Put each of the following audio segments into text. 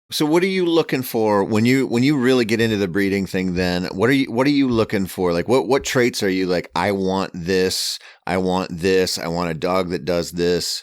So what are you looking for when you really get into the breeding thing then? What are you looking for? Like what traits are you like, I want this, I want this, I want a dog that does this?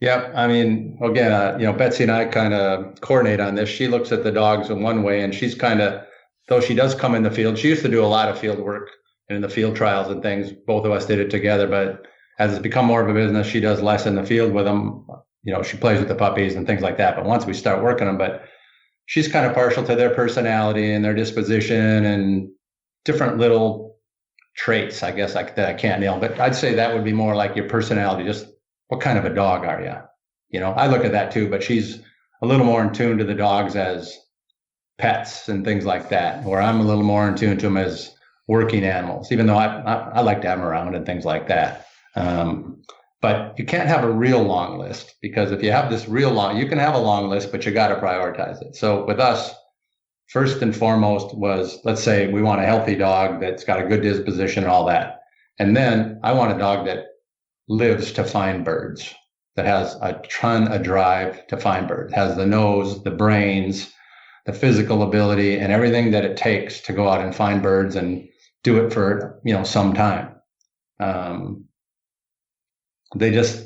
Yep. I mean, again, Betsy and I kind of coordinate on this. She looks at the dogs in one way, and she's kind of, though she does come in the field, she used to do a lot of field work and in the field trials and things. Both of us did it together, but as it's become more of a business, she does less in the field with them. She plays with the puppies and things like that. But once we start working them, but she's kind of partial to their personality and their disposition and different little traits, I guess, that I can't nail. But I'd say that would be more like your personality, just what kind of a dog are you? I look at that too, but she's a little more in tune to the dogs as pets and things like that, where I'm a little more in tune to them as working animals, even though I like to have them around and things like that. But you can't have a real long list, because if you have this real long, you can have a long list, but you got to prioritize it. So with us, first and foremost was, let's say we want a healthy dog that's got a good disposition and all that. And then I want a dog that lives to find birds, that has a ton of drive to find birds, has the nose, the brains, the physical ability, and everything that it takes to go out and find birds and do it for, some time. They just,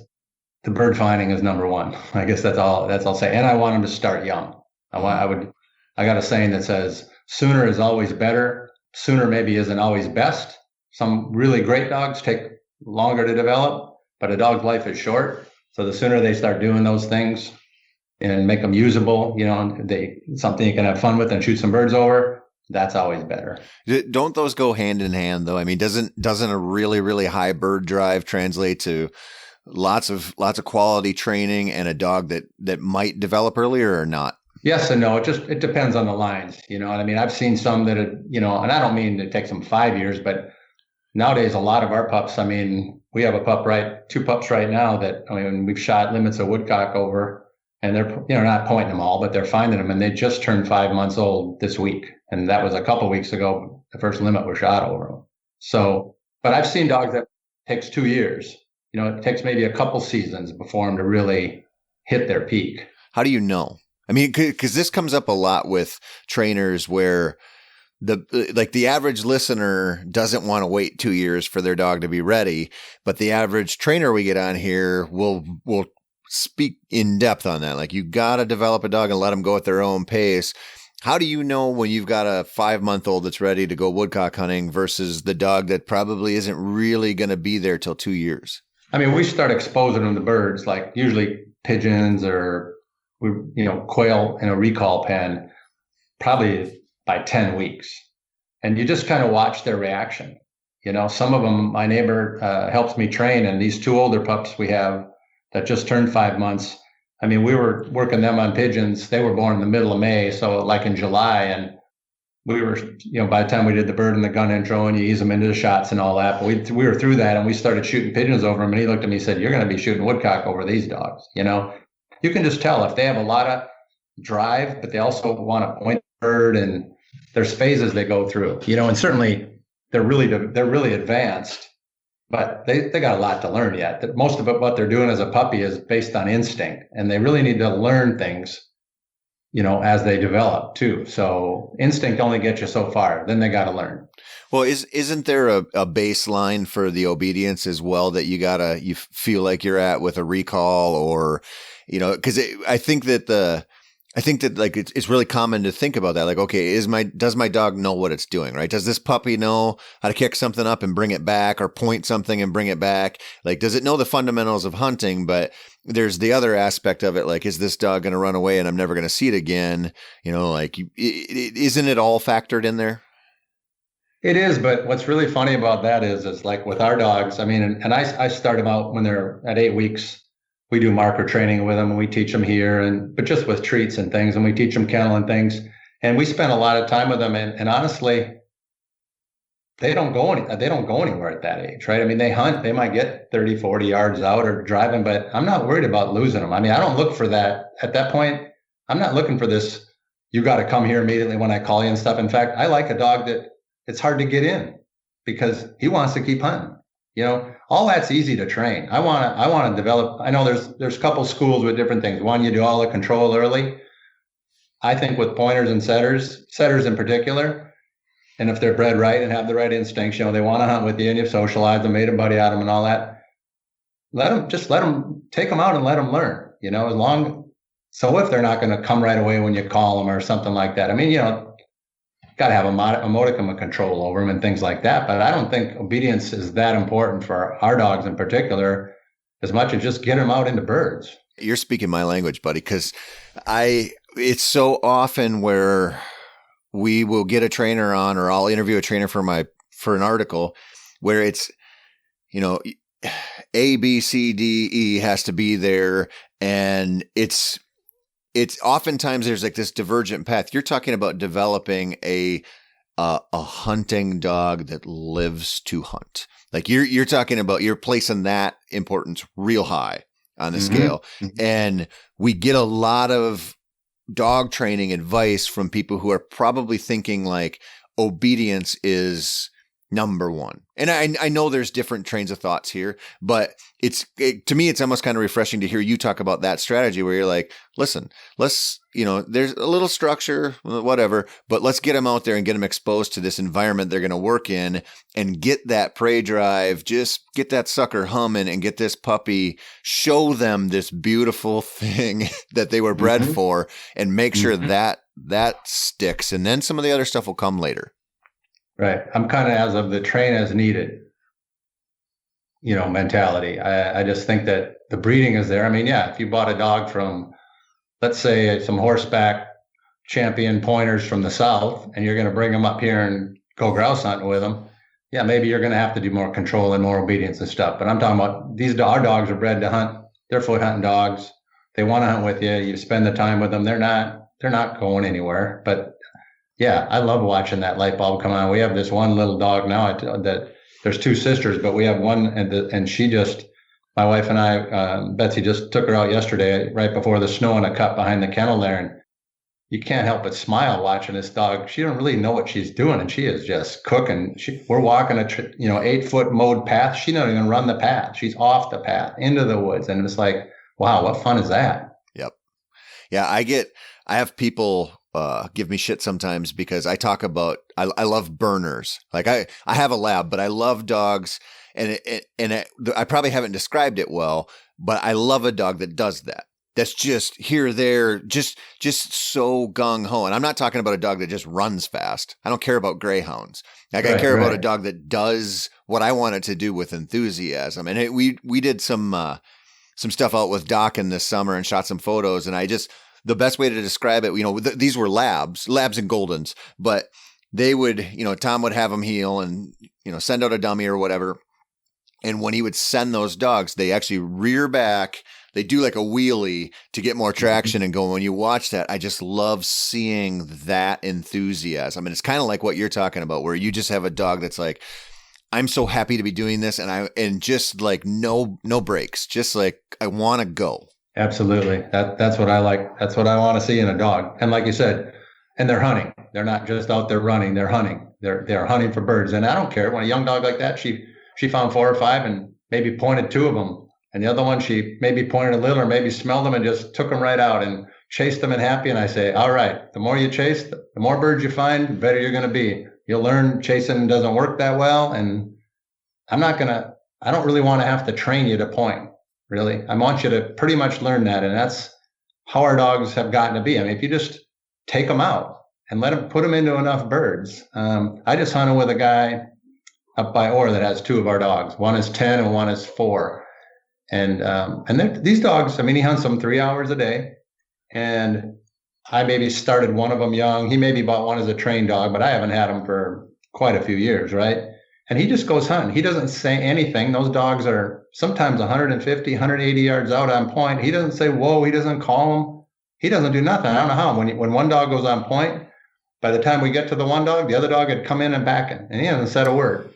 the bird finding is number one. I guess that's all I'll say. And I want them to start young. I got a saying that says sooner is always better. Sooner maybe isn't always best. Some really great dogs take longer to develop, but a dog's life is short. So the sooner they start doing those things and make them usable, something you can have fun with and shoot some birds over, that's always better. Don't those go hand in hand though? I mean, doesn't a really, really high bird drive translate to lots of quality training and a dog that might develop earlier or not? Yes and no. It depends on the lines. You know what I mean? I've seen some that, and I don't mean it takes them 5 years, but nowadays a lot of our pups, I mean, we have two pups right now that, I mean, we've shot limits of woodcock over, and they're, not pointing them all, but they're finding them, and they just turned 5 months old this week. And that was a couple of weeks ago, the first limit was shot over them. So, but I've seen dogs that takes 2 years. It takes maybe a couple seasons before them to really hit their peak. How do you know? I mean, because this comes up a lot with trainers where the average listener doesn't want to wait 2 years for their dog to be ready, but the average trainer we get on here will speak in depth on that. Like, you got to develop a dog and let them go at their own pace. How do you know when you've got a 5-month-old that's ready to go woodcock hunting versus the dog that probably isn't really going to be there till 2 years? I mean, we start exposing them to birds, like usually pigeons or quail in a recall pen, probably by 10 weeks. And you just kind of watch their reaction. Some of them, my neighbor helps me train, and these two older pups we have that just turned 5 months. I mean, we were working them on pigeons. They were born in the middle of May, so like in July, and we were, by the time we did the bird and the gun intro and you ease them into the shots and all that, but we were through that, and we started shooting pigeons over them, and he looked at me and said, "You're going to be shooting woodcock over these dogs." You can just tell if they have a lot of drive, but they also want to point the bird, and there's phases they go through, and certainly they're really advanced, but they got a lot to learn yet. Most of it, what they're doing as a puppy, is based on instinct, and they really need to learn things, as they develop too. So instinct only gets you so far. Then they got to learn. Well, isn't there a baseline for the obedience as well that you feel like you're at with a recall, or, because I think that like it's really common to think about that. Like, okay, does my dog know what it's doing, right? Does this puppy know how to kick something up and bring it back, or point something and bring it back? Like, does it know the fundamentals of hunting? But there's the other aspect of it. Like, is this dog going to run away and I'm never going to see it again? Isn't it all factored in there? It is, but what's really funny about that is like with our dogs, I mean, and I start them out when they're at 8 weeks. We do marker training with them, and we teach them here, but just with treats and things, and we teach them kennel and things. And we spend a lot of time with them, and honestly, they don't go anywhere at that age, right? I mean, they hunt, they might get 30, 40 yards out or driving, but I'm not worried about losing them. I mean, I don't look for that at that point. I'm not looking for this, you got to come here immediately when I call you and stuff. In fact, I like a dog that it's hard to get in because he wants to keep hunting. All that's easy to train. I want to develop. I know there's a couple schools with different things. One, you do all the control early. I think with pointers and setters in particular, and if they're bred right and have the right instincts, they want to hunt with you and you've socialized them, made a buddy out of them and all that. Let them take them out and let them learn, as long. So if they're not going to come right away when you call them or something like that, I mean, got to have a modicum of control over them and things like that. But I don't think obedience is that important for our dogs in particular, as much as just get them out into birds. You're speaking my language, buddy, because it's so often where we will get a trainer on, or I'll interview a trainer for an article where it's, A, B, C, D, E has to be there. And it's oftentimes there's like this divergent path. You're talking about developing a hunting dog that lives to hunt. Like you're talking about, you're placing that importance real high on the scale. And we get a lot of dog training advice from people who are probably thinking like obedience is number one. And I know there's different trains of thoughts here, but to me, it's almost kind of refreshing to hear you talk about that strategy where you're like, listen, let's, there's a little structure, whatever, but let's get them out there and get them exposed to this environment they're going to work in and get that prey drive, just get that sucker humming and get this puppy, show them this beautiful thing that they were bred for and make sure that sticks. And then some of the other stuff will come later. Right. I'm kind of as of the train as needed, mentality. I just think that the breeding is there. I mean, yeah, if you bought a dog from, let's say, some horseback champion pointers from the South, and you're going to bring them up here and go grouse hunting with them, yeah, maybe you're going to have to do more control and more obedience and stuff. But I'm talking about our dogs are bred to hunt. They're foot hunting dogs. They want to hunt with you. You spend the time with them. They're not going anywhere. But yeah, I love watching that light bulb come on. We have this one little dog now that there's two sisters, but we have one, and she just, my wife and I, Betsy just took her out yesterday right before the snow in a cut behind the kennel there, and you can't help but smile watching this dog. She don't really know what she's doing, and she is just cooking. We're walking a 8-foot mowed path. She don't even run the path. She's off the path into the woods, and it's like, wow, what fun is that? Yep. Yeah, I have people give me shit sometimes because I talk about, I love burners. Like I have a lab, but I love dogs, and I probably haven't described it well, but I love a dog that does that. That's just here, there, just so gung ho. And I'm not talking about a dog that just runs fast. I don't care about greyhounds. Like I care about a dog that does what I want it to do with enthusiasm. And we did some stuff out with Dockin this summer and shot some photos, and the best way to describe it, these were labs and Goldens, but they would, Tom would have them heel and, send out a dummy or whatever. And when he would send those dogs, they actually rear back, they do like a wheelie to get more traction and go. When you watch that, I just love seeing that enthusiasm. And it's kind of like what you're talking about, where you just have a dog that's like, I'm so happy to be doing this. And just like no breaks, just like I want to go. Absolutely. That's what I like. That's what I want to see in a dog. And like you said, and they're hunting. They're not just out there running. They're hunting. They're hunting for birds. And I don't care when a young dog like that, she found 4 or 5 and maybe pointed 2 of them. And the other one, she maybe pointed a little or maybe smelled them and just took them right out and chased them and happy. And I say, all right, the more you chase, the more birds you find, the better you're going to be. You'll learn chasing doesn't work that well. And I don't really want to have to train you to point. Really, I want you to pretty much learn that. And that's how our dogs have gotten to be. I mean, if you just take them out and put them into enough birds. I just hunted with a guy up by Orr that has 2 of our dogs. One is 10 and one is 4. And these dogs, I mean, he hunts them 3 hours a day. And I maybe started one of them young. He maybe bought one as a trained dog, but I haven't had him for quite a few years, right? And he just goes hunting. He doesn't say anything. Those dogs are sometimes 150, 180 yards out on point. He doesn't say, whoa. He doesn't call them. He doesn't do nothing. I don't know how. When one dog goes on point, by the time we get to the one dog, the other dog had come in and back in, and he hasn't said a word,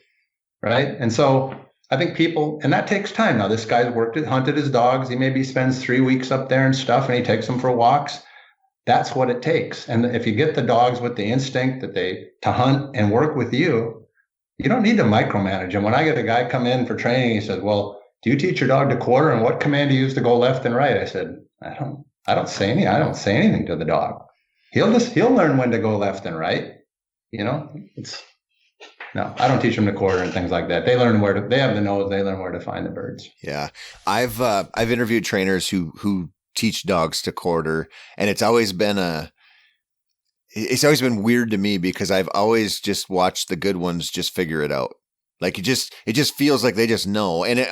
right? And so I think people, and that takes time. Now, this guy's hunted his dogs. He maybe spends 3 weeks up there and stuff, and he takes them for walks. That's what it takes. And if you get the dogs with the instinct to hunt and work with you, you don't need to micromanage them. When I get a guy come in for training, he says, well, do you teach your dog to quarter, and what command do you use to go left and right? I said, I don't say anything to the dog. he'll learn when to go left and right. You know, it's no, I don't teach them to quarter and things like that. They learn they have the nose, they learn where to find the birds. Yeah. I've interviewed trainers who teach dogs to quarter, and it's always been weird to me because I've always just watched the good ones just figure it out. Like it just feels like they just know. And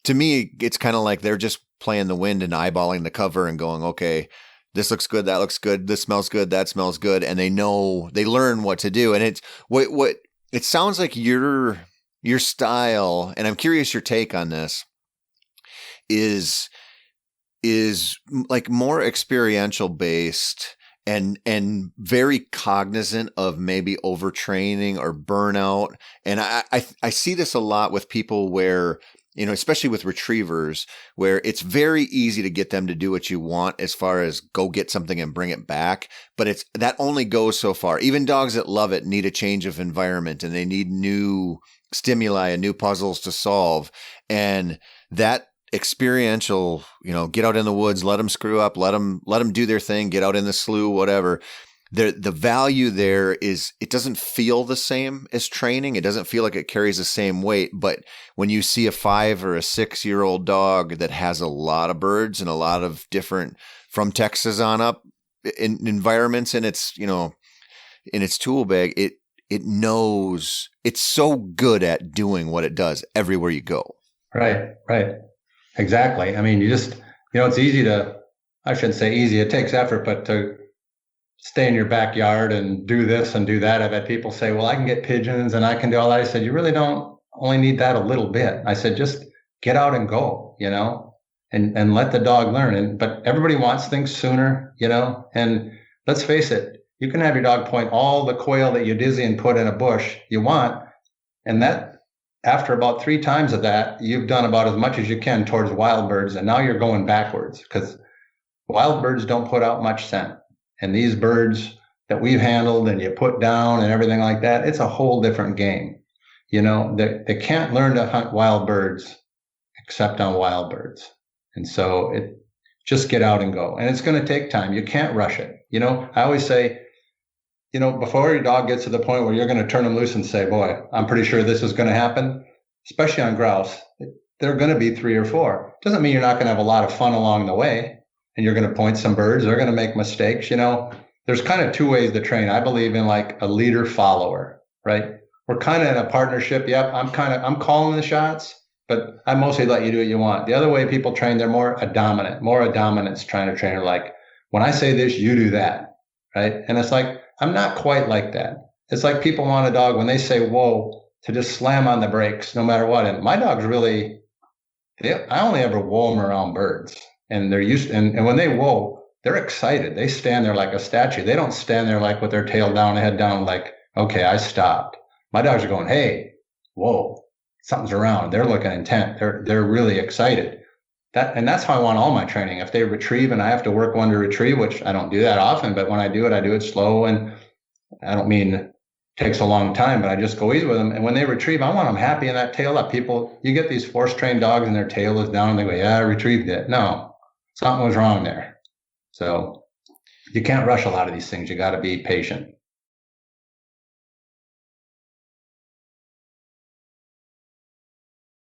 to me, it's kind of like they're just playing the wind and eyeballing the cover and going, okay, this looks good. That looks good. This smells good. That smells good. And they learn what to do. And it's what it sounds like your style. And I'm curious your take on this is like more experiential based and very cognizant of maybe overtraining or burnout. And I see this a lot with people where, especially with retrievers, where it's very easy to get them to do what you want as far as go get something and bring it back. But that only goes so far. Even dogs that love it need a change of environment and they need new stimuli and new puzzles to solve. And that experiential, get out in the woods, let them screw up, let them do their thing, get out in the slough, whatever. The value there is it doesn't feel the same as training. It doesn't feel like it carries the same weight. But when you see a 5 or a 6-year-old dog that has a lot of birds and a lot of different from Texas on up in environments in its, in its tool bag, it knows it's so good at doing what it does everywhere you go. Right. Exactly. I mean, it's easy I shouldn't say easy, it takes effort, but to stay in your backyard and do this and do that. I've had people say, well, I can get pigeons and I can do all that. I said, you really don't only need that a little bit. I said, just get out and go, and let the dog learn. But everybody wants things sooner, and let's face it, you can have your dog point all the quail that you dizzy and put in a bush you want. And that, after about 3 times of that, you've done about as much as you can towards wild birds. And now you're going backwards because wild birds don't put out much scent. And these birds that we've handled and you put down and everything like that, it's a whole different game. They can't learn to hunt wild birds except on wild birds. And so just get out and go. And it's going to take time. You can't rush it. I always say, before your dog gets to the point where you're going to turn them loose and say, boy, I'm pretty sure this is going to happen, especially on grouse, there are going to be 3 or 4. Doesn't mean you're not going to have a lot of fun along the way and you're going to point some birds. They're going to make mistakes. There's kind of 2 ways to train. I believe in like a leader follower, right? We're kind of in a partnership. Yep. I'm calling the shots, but I mostly let you do what you want. The other way people train, they're more a dominance trying to train. Like when I say this, you do that. Right. And it's like, I'm not quite like that. It's like people want a dog when they say, whoa, to just slam on the brakes no matter what. And my dogs really, I only ever whoa them around birds and they're used. And when they whoa, they're excited. They stand there like a statue. They don't stand there like with their tail down, head down, like, okay, I stopped. My dogs are going, hey, whoa, something's around. They're looking intent. They're really excited. And that's how I want all my training. If they retrieve and I have to work one to retrieve, which I don't do that often, but when I do it slow. And I don't mean it takes a long time, but I just go easy with them. And when they retrieve, I want them happy and that tail up. You get these force trained dogs and their tail is down and they go, yeah, I retrieved it. No, something was wrong there. So you can't rush a lot of these things. You got to be patient.